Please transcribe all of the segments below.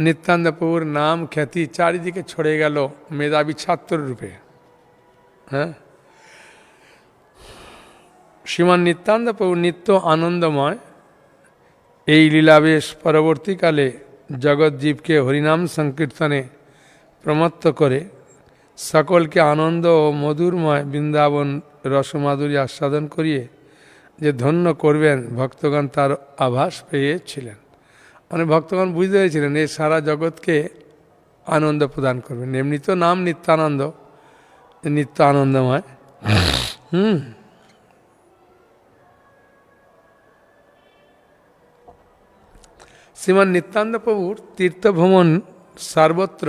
নিত্যানন্দ প্রভুর নাম খ্যাতি চারিদিকে ছড়ে গেল মেধাবী ছাত্র রূপে। হ্যাঁ, শ্রীমান নিত্যানন্দ প্রভু নিত্য আনন্দময় এই লীলাবেশ পরবর্তীকালে জগৎজীবকে হরিনাম সংকীর্তনে প্রমত্ত করে সকলকে আনন্দ ও মধুরময় বৃন্দাবন রসমাধুরী আস্বাদন করিয়ে যে ধন্য করবেন ভক্তগণ তার আভাস পেয়েছিলেন। মানে ভক্তগণ বুঝতে পেরেছিলেন এই সারা জগৎকে আনন্দ প্রদান করবেন। এমনি তো নাম নিত্যানন্দ, নিত্য আনন্দময়। শ্রীমান নিত্যানন্দ প্রভুর তীর্থভ্রমণ সর্বত্র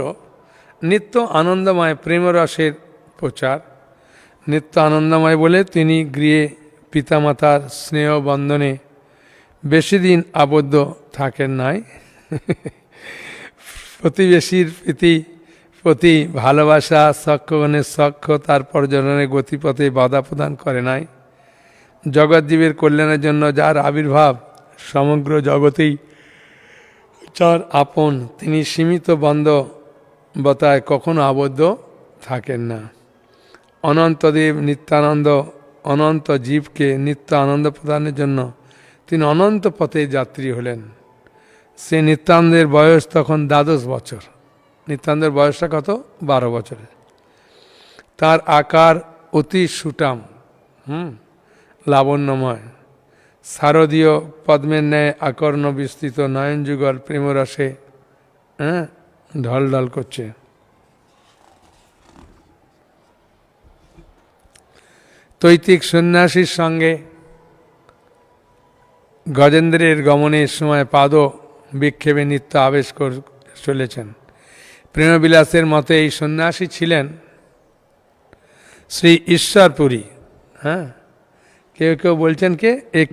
নিত্য আনন্দময় প্রেমরসের প্রচার। নিত্য আনন্দময় বলে তিনি গৃহে পিতামাতার স্নেহ বন্ধনে বেশি দিন আবদ্ধ থাকেন নাই। প্রতিবেশীর প্রতি ভালোবাসা, সখ্যগণের সখ্য তার পর্যটনের গতিপথে বাধা প্রদান করে নাই। জগৎজীবের কল্যাণের জন্য যার আবির্ভাব সমগ্র জগতেই যার আপন, তিনি সীমিত বন্ধবতায় কখনো আবদ্ধ থাকেন না। অনন্তদেব নিত্যানন্দ অনন্ত জীবকে নিত্য আনন্দ প্রদানের জন্য তিনি অনন্ত পথে যাত্রী হলেন। সে নিত্যানন্দের বয়স তখন 12 বছর। নিত্যানন্দের বয়সটা কত? 12 বছরের। তার আকার অতি সুঠাম, লাবণ্যময়, শারদীয় পদ্মের ন্যায় আকর্ণ বিস্তৃত নয়নযুগল প্রেমরসে ঢলঢল করছে। তৈতিক সন্ন্যাসীর সঙ্গে গজেন্দ্রের গমনের সময় পাদ বিক্ষেপে নিত্য আবেশ চলেছেন। প্রেমবিলাসের মতে এই সন্ন্যাসী ছিলেন শ্রী ঈশ্বরপুরী। হ্যাঁ, কেউ কেউ বলছেন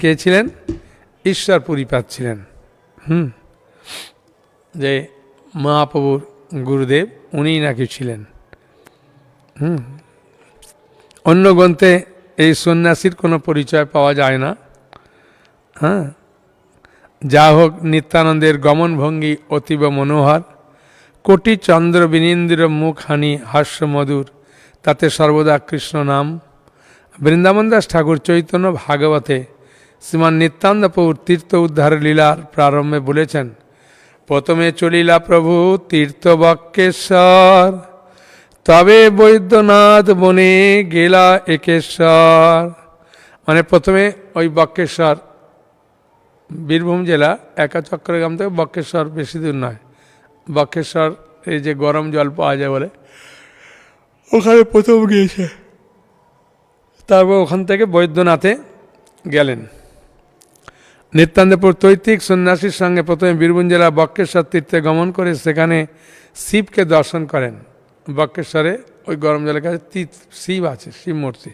কে ছিলেন? ঈশ্বরপুরী পাচ্ছিলেন। যে মহাপ্রভুর গুরুদেব উনিই নাকি ছিলেন। অন্য গ্রন্থে এই সন্ন্যাসীর কোনো পরিচয় পাওয়া যায় না। হ্যাঁ, যা হোক, নিত্যানন্দের গমনভঙ্গি অতীব মনোহর। কোটি চন্দ্র বিনীন্দ্র মুখহানি হাস্যমধুর, তাতে সর্বদা কৃষ্ণ নাম। বৃন্দাবনদাস ঠাকুর চৈতন্য ভাগবতে শ্রীমান নিত্যানন্দ প্রভুর তীর্থ উদ্ধার লীলার প্রারম্ভে বলেছেন, প্রথমে চলিলা প্রভু তীর্থবক্ষেশ্বর, তবে বৈদ্যনাথ বনে গেলা একেশ্বর। মানে প্রথমে ওই বক্ষেশ্বর, বীরভূম জেলা একাচক্রগ্রাম থেকে বক্ষেশ্বর বেশি দূর নয়। বক্ষেশ্বর এই যে গরম জল পাওয়া যায় বলে, ওখানে প্রথম গিয়েছে। তারপর ওখান থেকে বৈদ্যনাথে গেলেন। নিত্যানন্দপুর তৈতিক সন্ন্যাসীর সঙ্গে প্রথমে বীরভূম জেলা বক্ষেশ্বর তীর্থে গমন করে সেখানে শিবকে দর্শন করেন। বক্ষেশ্বরে ওই গরম জলের কাছে শিব আছে, শিব মূর্তি।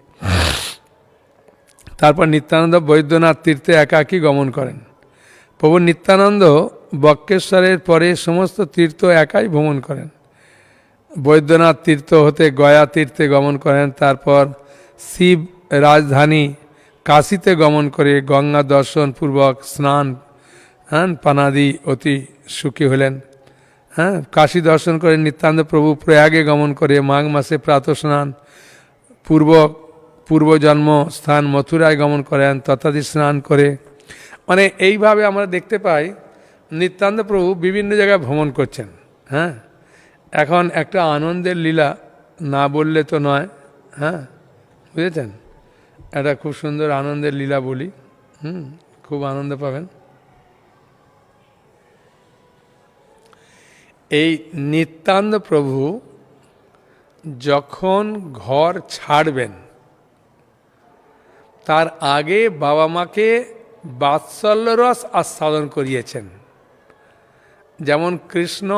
তারপর নিত্যানন্দ বৈদ্যনাথ তীর্থে একাকী গমন করেন। প্রভু নিত্যানন্দ বক্ষেশ্বরের পরে সমস্ত তীর্থ একাই ভ্রমণ করেন। বৈদ্যনাথ তীর্থ হতে গয়া তীর্থে গমন করেন। তারপর শিব রাজধানী কাশীতে গমন করে গঙ্গা দর্শন পূর্বক স্নান পানাদি অতি সুখী হলেন। কাশী দর্শন করে নিত্যানন্দ প্রভু প্রয়াগে গমন করে মাঘ মাসে প্রাতঃ স্নান পূর্বজন্ম স্থান মথুরায় গমন করেন, তথাদি স্নান করে। মানে এইভাবে আমরা দেখতে পাই নিত্যানন্দ প্রভু বিভিন্ন জায়গায় ভ্রমণ করছেন। হ্যাঁ, এখন একটা আনন্দের লীলা না বললে তো নয়। হ্যাঁ, বুঝেছেন? একটা খুব সুন্দর আনন্দের লীলা বলি, খুব আনন্দ পাবেন। এই নিত্যানন্দ প্রভু যখন ঘর ছাড়বেন তার আগে বাবা মাকে বাৎসল্য রস আস্বাদন করিয়েছেন। যেমন কৃষ্ণ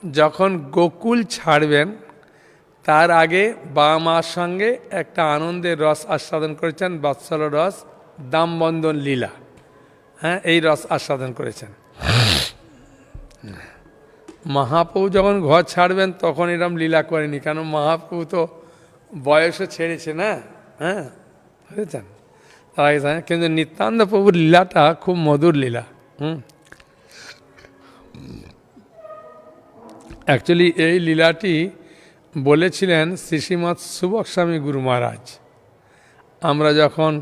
যখন গোকুল ছাড়বেন তার আগে বাবা মার সঙ্গে একটা আনন্দের রস আস্বাদন করেছেন, বাৎসল্য রস, দামবন্ধন লীলা। হ্যাঁ, এই রস আস্বাদন করেছেন। মহাপ্রভু যখন ঘর ছাড়বেন তখন এরম লীলা করেনি, কেন মহাপ্রভু তো বয়সও ছেড়েছে না। হ্যাঁ, বুঝেছেন? তার আগে কিন্তু নিত্যানন্দ প্রভুর লীলাটা খুব মধুর লীলা। অ্যাকচুয়ালি এই লীলাটি বলেছিলেন শ্রীশ্রীমৎ সুবক স্বামী গুরু মহারাজ। আমরা যখন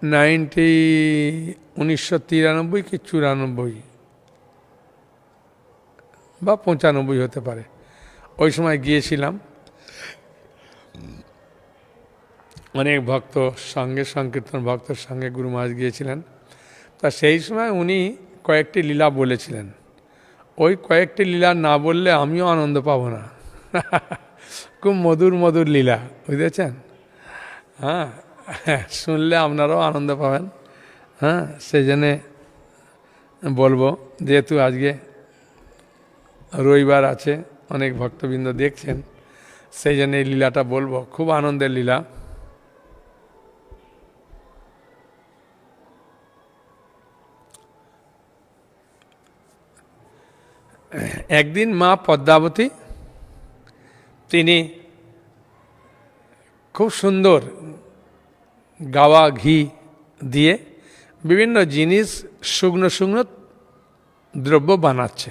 1993 কি 94 বা 95 হতে পারে, ওই সময় গিয়েছিলাম। অনেক ভক্ত সঙ্গে, সংকীর্তন ভক্তর সঙ্গে গুরু মহারাজ গিয়েছিলেন। তা সেই সময় উনি কয়েকটি লীলা বলেছিলেন। ওই কয়েকটি লীলা না বললে আমিও আনন্দ পাবো না। খুব মধুর মধুর লীলা, বুঝেছেন? হ্যাঁ, শুনলে আপনারাও আনন্দ পাবেন। হ্যাঁ, সেই জন্যে বলবো, যেহেতু আজকে রবিবার আছে, অনেক ভক্তবৃন্দ দেখছেন, সেই জন্য এই লীলাটা বলবো। খুব আনন্দের লীলা। একদিন মা পদ্মাবতী তিনি খুব সুন্দর গাওয়া ঘি দিয়ে বিভিন্ন জিনিস শুকনো শুকনো দ্রব্য বানাচ্ছে।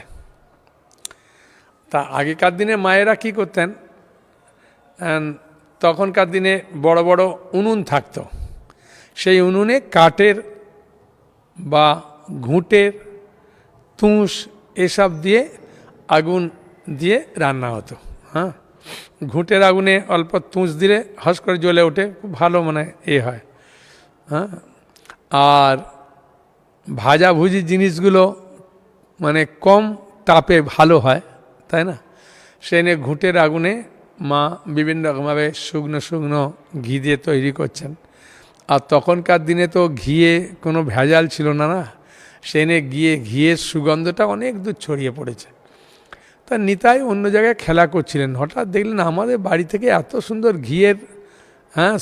তা আগেকার দিনে মায়েরা কি করতেন, তখনকার দিনে বড় বড় উনুন থাকতো। সেই উনুনে কাঠের বা ঘুঁটের তুষ এসব দিয়ে আগুন দিয়ে রান্না হতো। হ্যাঁ, ঘুঁটের আগুনে অল্প তুষ দিলে হস করে জ্বলে ওঠে, খুব ভালো মানে হয়। হ্যাঁ, আর ভাজাভুজি জিনিসগুলো মানে কম তাপে ভালো হয়, তাই না? সেই নিয়ে ঘুঁটের আগুনে মা বিভিন্ন রকমভাবে শুকনো শুকনো ঘি দিয়ে তৈরি করছেন। আর তখনকার দিনে তো ঘিয়ে কোনো ভেজাল ছিল না, না, সেই নিয়ে ঘিয়ের সুগন্ধটা অনেক দূর ছড়িয়ে পড়েছে। তা নিতাই অন্য জায়গায় খেলা করছিলেন, হঠাৎ দেখলেন আমাদের বাড়ি থেকে এত সুন্দর ঘিয়ের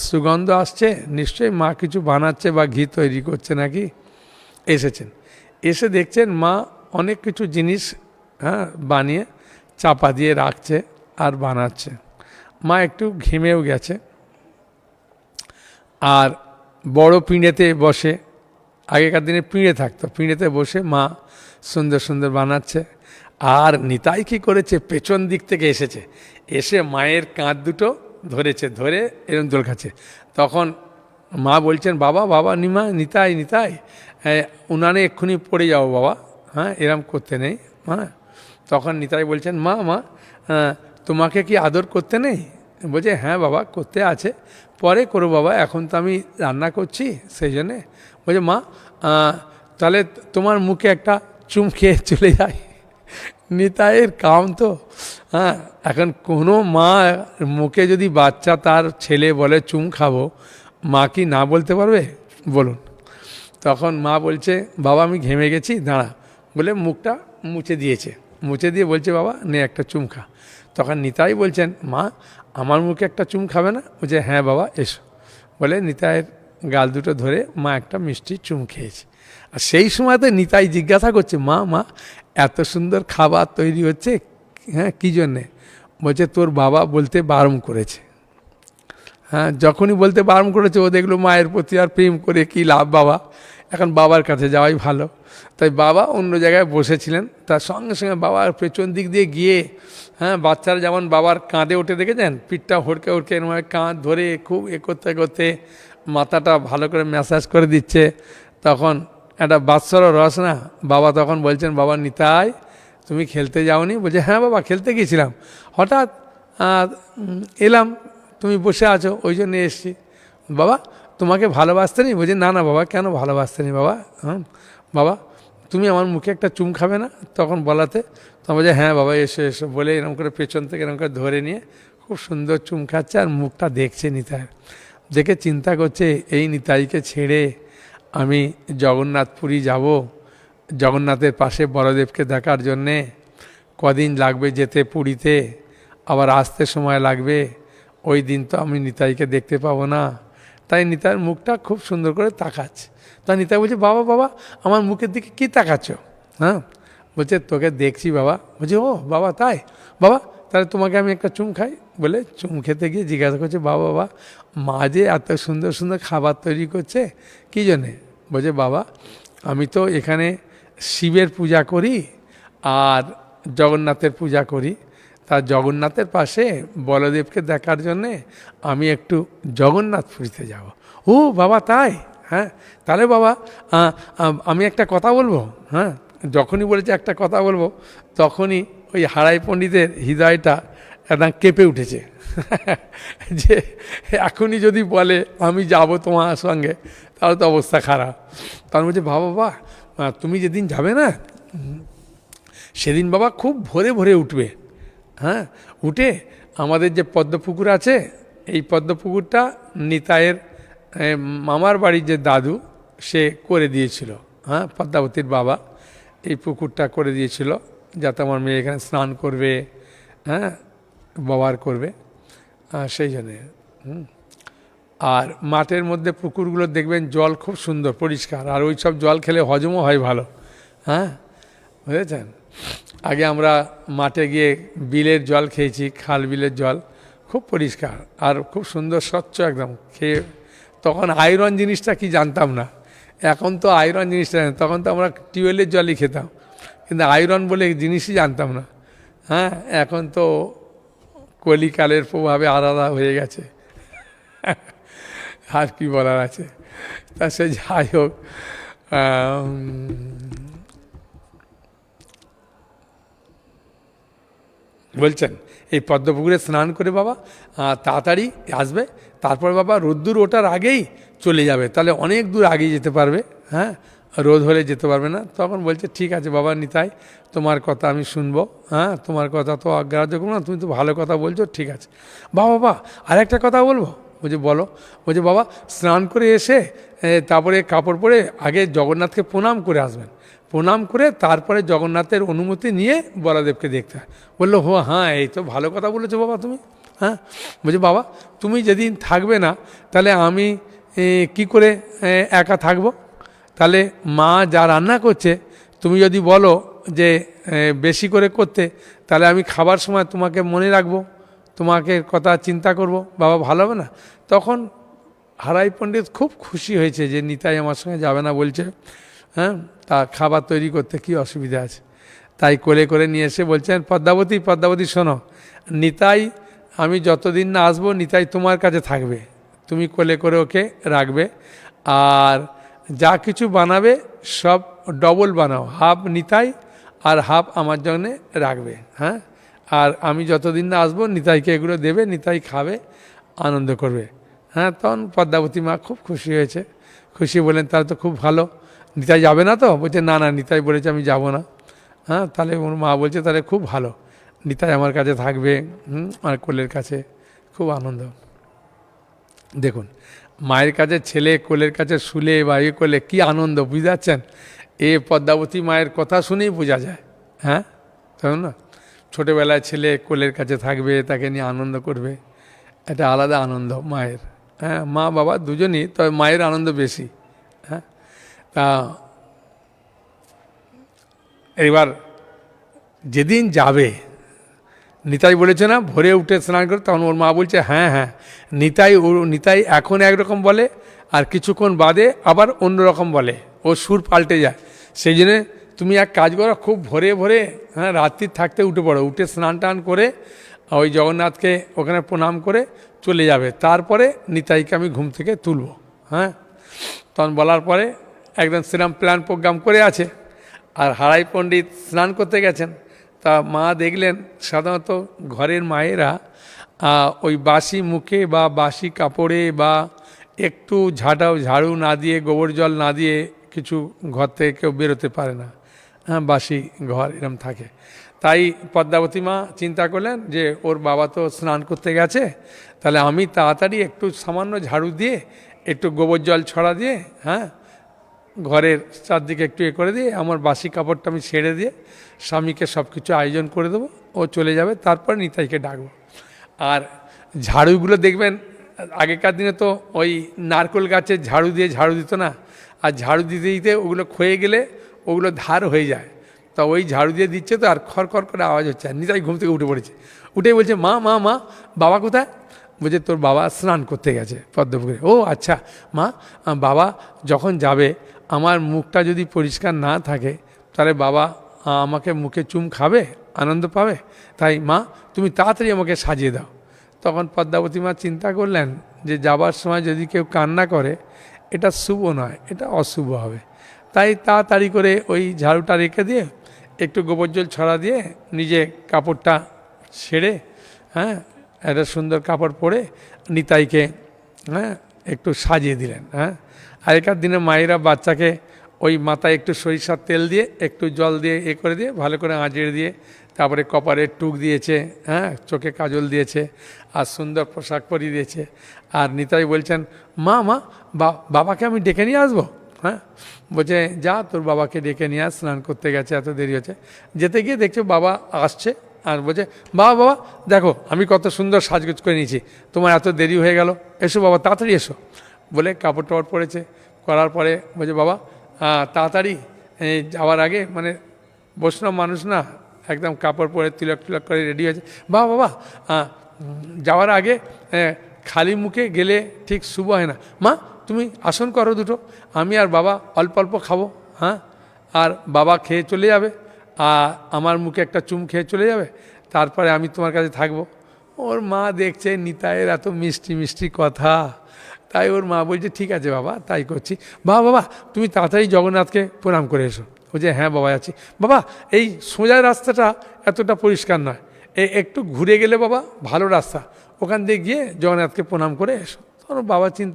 সুগন্ধ আসছে, নিশ্চয়ই মা কিছু বানাচ্ছে বা ঘি তৈরি করছে নাকি। এসেছেন, এসে দেখছেন মা অনেক কিছু জিনিস বানিয়ে চাপা দিয়ে রাখছে আর বানাচ্ছে। মা একটু ঘেমেও গেছে, আর বড় পিঁড়েতে বসে, আগেকার দিনে পিঁড়ে থাকতো, পিঁড়েতে বসে মা সুন্দর সুন্দর বানাচ্ছে। আর নিতাই কী করেছে, পেছন দিক থেকে এসেছে, এসে মায়ের কাঁধ দুটো ধরেছে, ধরে এরম দোল খাচ্ছে। তখন মা বলছেন, বাবা বাবা নিতাই নিতাই, উনানে এক্ষুনি পড়ে যাও বাবা, হ্যাঁ, এরম করতে নেই। হ্যাঁ, তখন নিতাই বলছেন, মা তোমাকে কি আদর করতে নেই? বলছে, হ্যাঁ বাবা করতে আছে, পরে করো বাবা, এখন তো আমি রান্না করছি, সেই জন্যে। বলছে, মা তাহলে তোমার মুখে একটা চুম খেয়ে চলে যায়। নিতাইয়ের কাম তো। হ্যাঁ, এখন কোনো মা মুখে যদি বাচ্চা তার ছেলে বলে চুম খাবো, মা কি না বলতে পারবে বলুন? তখন মা বলছে, বাবা আমি ঘেমে গেছি, দাঁড়া, বলে মুখটা মুছে দিয়েছে, মুছে দিয়ে বলছে, বাবা নে একটা চুম খা। তখন নিতাই বলছেন, মা আমার মুখে একটা চুম খাবে না? বলছে, হ্যাঁ বাবা এসো। বলে নিতাইয়ের গাল দুটো ধরে মা একটা মিষ্টি চুম খেয়েছে। আর সেই সময়তে নিতাই জিজ্ঞাসা করছে, মা এত সুন্দর খাবার তৈরি হচ্ছে, হ্যাঁ কী জন্যে? বলছে, তোর বাবা বলতে বারণ করেছে। হ্যাঁ, যখনই বলতে বারণ করেছে, ও দেখলো মায়ের প্রতি আর প্রেম করে কি লাভ বাবা, এখন বাবার কাছে যাওয়াই ভালো। তাই বাবা অন্য জায়গায় বসেছিলেন, তার সঙ্গে সঙ্গে বাবার পেছন দিক দিয়ে গিয়ে, হ্যাঁ, বাচ্চারা যেমন বাবার কাঁধে উঠে দেখেছেন, পিঠটা হড়কে হড়কে এরমভাবে কাঁধ ধরে খুব করতে করতে মাথাটা ভালো করে ম্যাসাজ করে দিচ্ছে। তখন একটা বাৎসর রস না, বাবা তখন বলছেন, বাবা নিতাই তুমি খেলতে যাওনি? বলছে, হ্যাঁ বাবা খেলতে গিয়েছিলাম, হঠাৎ এলাম, তুমি বসে আছো ওই জন্য এসছি। বাবা তোমাকে ভালোবাসতে নেই? বলছে, না বাবা, কেন ভালোবাসতে নেই বাবা? বাবা তুমি আমার মুখে একটা চুম খাবে না? তখন বলাতে তখন বলছে, হ্যাঁ বাবা এসো এসো, বলে এরকম করে পেছন থেকে এরকম করে ধরে নিয়ে খুব সুন্দর চুম খাচ্ছে। আর মুখটা দেখছে নিতাই, দেখে চিন্তা করছে, এই নিতাইকে ছেড়ে আমি জগন্নাথপুরী যাব, জগন্নাথের পাশে বড়দেবকে দেখার জন্যে কদিন লাগবে যেতে পুরীতে, আবার আসতে সময় লাগবে, ওই দিন তো আমি নিতাইকে দেখতে পাবো না। তাই নিতাইয়ের মুখটা খুব সুন্দর করে তাকাচ্ছে। তা নিতাই বলছে, বাবা আমার মুখের দিকে কি তাকাচ্ছ? হ্যাঁ, বলছে, তোকে দেখছি বাবা। বলছে, ও বাবা তাই? বাবা তাহলে তোমাকে আমি একটা চুম খাই। বলে চুম খেতে গিয়ে জিজ্ঞাসা করছে, বাবা মা যে এত সুন্দর সুন্দর খাবার তৈরি করছে কী জন্যে? বলছে, বাবা আমি তো এখানে শিবের পূজা করি, আর জগন্নাথের পূজা করি। তা জগন্নাথের পাশে বলদেবকে দেখার জন্যে আমি একটু জগন্নাথপুরীতে যাব। ও বাবা তাই? হ্যাঁ, তাহলে বাবা আমি একটা কথা বলবো। হ্যাঁ, যখনই বলেছে একটা কথা বলবো, তখনই ওই হারাই পণ্ডিতের হৃদয়টা একদম কেঁপে উঠেছে যে এখনই যদি বলে আমি যাব তোমার সঙ্গে, তাহলে তো অবস্থা খারাপ। তখন বলছে বাবা তুমি যেদিন যাবে না, সেদিন বাবা খুব ভোরে ভোরে উঠবে। হ্যাঁ, উঠে আমাদের যে পদ্মপুকুর আছে, এই পদ্মপুকুরটা নিতাইয়ের মামার বাড়ির যে দাদু সে করে দিয়েছিল। হ্যাঁ, পদ্মাবতীর বাবা এই পুকুরটা করে দিয়েছিল, যাতে আমার মেয়ে এখানে স্নান করবে, হ্যাঁ, ব্যবহার করবে, সেই জন্যে। আর মাঠের মধ্যে পুকুরগুলো দেখবেন জল খুব সুন্দর পরিষ্কার, আর ওই সব জল খেলে হজমও হয় ভালো। হ্যাঁ, বুঝেছেন? আগে আমরা মাঠে গিয়ে বিলের জল খেয়েছি, খাল বিলের জল খুব পরিষ্কার আর খুব সুন্দর স্বচ্ছ একদম খেয়ে। তখন আয়রন জিনিসটা কি জানতাম না, এখন তো আয়রন জিনিসটা, তখন তো আমরা টিউবওয়েলের জলই খেতাম, কিন্তু আয়রন বলে জিনিসই জানতাম না। হ্যাঁ, এখন তো কলিকালের প্রভাবে আলাদা হয়ে গেছে, আর কি বলার আছে। তা সে যাই হোক, বলছেন এই পদ্মপুকুরে স্নান করে বাবা তাড়াতাড়ি আসবে, তারপর বাবা রোদ্দুর ওঠার আগেই চলে যাবে, তাহলে অনেক দূর আগেই যেতে পারবে। হ্যাঁ, রোদ হলে যেতে পারবে না। তখন বলছে ঠিক আছে বাবা নিতাই, তোমার কথা আমি শুনবো। হ্যাঁ, তোমার কথা তো অগ্রাহ্য করবো না, তুমি তো ভালো কথা বলছো, ঠিক আছে। বাবা আরেকটা কথা বলবো। বলছে বলো। বলছে বাবা স্নান করে এসে তারপরে কাপড় পরে আগে জগন্নাথকে প্রণাম করে আসবেন, প্রণাম করে তারপরে জগন্নাথের অনুমতি নিয়ে বলদেবকে দেখতে হয়। বললো হ্যাঁ, এই তো ভালো কথা বলেছো বাবা তুমি। হ্যাঁ, বলছে বাবা তুমি যেদিন থাকবে না, তাহলে আমি কি করে একা থাকবো? তাহলে মা যা রান্না করছে তুমি যদি বলো যে বেশি করে করতে, তাহলে আমি খাবার সময় তোমাকে মনে রাখবো, তোমাকে কথা চিন্তা করব, বাবা ভালো হবে না? তখন হারাই পণ্ডিত খুব খুশি হয়েছে যে নিতাই আমার সঙ্গে যাবে না বলছে। হ্যাঁ, তা খাবার তৈরি করতে কি অসুবিধা আছে? তাই কোলে করে নিয়ে এসে বলছেন পদ্মাবতী শোনো, নিতাই আমি যতদিন না আসবো নিতাই তোমার কাছে থাকবে, তুমি কোলে করে ওকে রাখবে, আর যা কিছু বানাবে সব ডবল বানাও, হাফ নিতাই আর হাফ আমার জন্যে রাখবে। হ্যাঁ, আর আমি যতদিন না আসবো নিতাইকে এগুলো দেবে, নিতাই খাবে, আনন্দ করবে। হ্যাঁ, তখন পদ্মাবতী মা খুব খুশি হয়েছে, খুশি বলেন তাহলে তো খুব ভালো, নিতাই যাবে না তো? বলছে না নিতাই বলেছে আমি যাব না। হ্যাঁ, তাহলে ওর মা বলছে তাহলে খুব ভালো, নিতাই আমার কাছে থাকবে, আর কোলের কাছে, খুব আনন্দ। দেখুন মায়ের কাছে ছেলে কোলের কাছে শুলে বা ইয়ে করলে কী আনন্দ, বুঝতে পারছেন? এ পদ্মাবতী মায়ের কথা শুনেই বোঝা যায়। হ্যাঁ, তাই না? ছোটোবেলায় ছেলে কোলের কাছে থাকবে, তাকে নিয়ে আনন্দ করবে, এটা আলাদা আনন্দ মায়ের। হ্যাঁ, মা বাবা দুজনই, তবে মায়ের আনন্দ বেশি। হ্যাঁ, তা এবার যেদিন যাবে, নিতাই বলেছে না ভোরে উঠে স্নান করে, তখন ওর মা বলছে হ্যাঁ নিতাই এখন একরকম বলে, আর কিছুক্ষণ বাদে আবার অন্যরকম বলে, ও সুর পাল্টে যায়। সেই জন্যে তুমি এক কাজ করো, খুব ভোরে ভোরে, হ্যাঁ, রাত্রির থাকতে উঠে পড়ো, উঠে স্নান টান করে ওই জগন্নাথকে ওখানে প্রণাম করে চলে যাবে, তারপরে নিতাইকে আমি ঘুম থেকে তুলব। হ্যাঁ, তখন বলার পরে একদম সেরকম প্ল্যান প্রোগ্রাম করে আছে। আর হারাই পণ্ডিত স্নান করতে গেছেন, তা মা দেখলেন সাধারণত ঘরের মায়েরা ওই বাসি মুখে বা বাসি কাপড়ে বা একটু ঝাড়ু না দিয়ে, গোবর জল না দিয়ে কিছু ঘর থেকে কেউ বেরোতে পারে না। হ্যাঁ, বাসি ঘর এরম থাকে। তাই পদ্মাবতী মা চিন্তা করলেন যে ওর বাবা তো স্নান করতে গেছে, তাহলে আমি তাড়াতাড়ি একটু সামান্য ঝাড়ু দিয়ে, একটু গোবর জল ছড়া দিয়ে, হ্যাঁ, ঘরের চারদিকে একটু করে দিয়ে আমার বাসি কাপড়টা আমি ছেড়ে দিয়ে স্বামীকে সব কিছু আয়োজন করে দেবো, ও চলে যাবে, তারপর নিতাইকে ডাকবো। আর ঝাড়ুগুলো দেখবেন আগেকার দিনে তো ওই নারকেল গাছের ঝাড়ু দিয়ে ঝাড়ু দিত না, আর ঝাড়ু দিতে দিতে ওগুলো ক্ষয়ে গেলে ওগুলো ধার হয়ে যায়, তা ওই ঝাড়ু দিয়ে দিচ্ছে তো, আর খড় করে আওয়াজ হচ্ছে। আর নিতাই ঘুম থেকে উঠে পড়েছে, উঠেই বলছে মা বাবা কোথায়? বলছে তোর বাবা স্নান করতে গেছে পদ্মপুকুরে। ও আচ্ছা মা, বাবা যখন যাবে আমার মুখটা যদি পরিষ্কার না থাকে, তাহলে বাবা আমাকে মুখে চুম খাবে, আনন্দ পাবে, তাই মা তুমি তাড়াতাড়ি আমাকে সাজিয়ে দাও। তখন পদ্মাবতী মা চিন্তা করলেন যে যাবার সময় যদি কেউ কান্না করে এটা শুভ নয়, এটা অশুভ হবে। তাই তাড়াতাড়ি করে ওই ঝাড়ুটা রেখে দিয়ে একটু গোবর জল ছড়া দিয়ে নিজে কাপড়টা ছেড়ে, হ্যাঁ, একটা সুন্দর কাপড় পরে নিতাইকে, হ্যাঁ, একটু সাজিয়ে দিলেন। হ্যাঁ, আগেকার দিনে মায়েরা বাচ্চাকে ওই মাথায় একটু সরিষার তেল দিয়ে একটু জল দিয়ে করে দিয়ে ভালো করে আঁচড়ে দিয়ে তারপরে কপালে টুক দিয়েছে, হ্যাঁ, চোখে কাজল দিয়েছে আর সুন্দর পোশাক পরিয়ে দিয়েছে। আর নিতাই বলছেন, মা মা বাবাকে আমি ডেকে নিয়ে আসবো? হ্যাঁ, বলছে যা তোর বাবাকে ডেকে নিয়ে আস, স্নান করতে গেছে, এত দেরি হচ্ছে। যেতে গিয়ে দেখছে বাবা আসছে আর বলছে, বাবা বাবা দেখো আমি কত সুন্দর সাজগোজ করে নিয়েছি, তোমার এত দেরি হয়ে গেল, এসো বাবা তাড়াতাড়ি এসো। বলে কাপড় টাপড় পরেছে, করার পরে বলছে বাবা তাড়াতাড়ি যাওয়ার আগে, মানে বৈষ্ণব মানুষ না, একদম কাপড় পরে তিলক টিলক করে রেডি হয়েছে, বাবা বাবা যাওয়ার আগে খালি মুখে গেলে ঠিক শুভ হয় না, মা তুমি আসন করো দুটো, আমি আর বাবা অল্প অল্প খাবো, হ্যাঁ, আর বাবা খেয়ে চলে যাবে আর আমার মুখে একটা চুম খেয়ে চলে যাবে, তারপরে আমি তোমার কাছে থাকবো। ওর মা দেখছে নিতাইয়ের এত মিষ্টি মিষ্টি কথা, তাই ওর মা বলছে ঠিক আছে বাবা তাই করছি। বাবা তুমি তাড়াতাড়ি জগন্নাথকে প্রণাম করে এসো। ও যে হ্যাঁ বাবা আছি। বাবা এই সোজা রাস্তাটা এতটা পরিষ্কার নয়, একটু ঘুরে গেলে বাবা ভালো রাস্তা, ওখান দিয়ে গিয়ে জগন্নাথকে প্রণাম করে এসো। তখন বাবা চিন্তা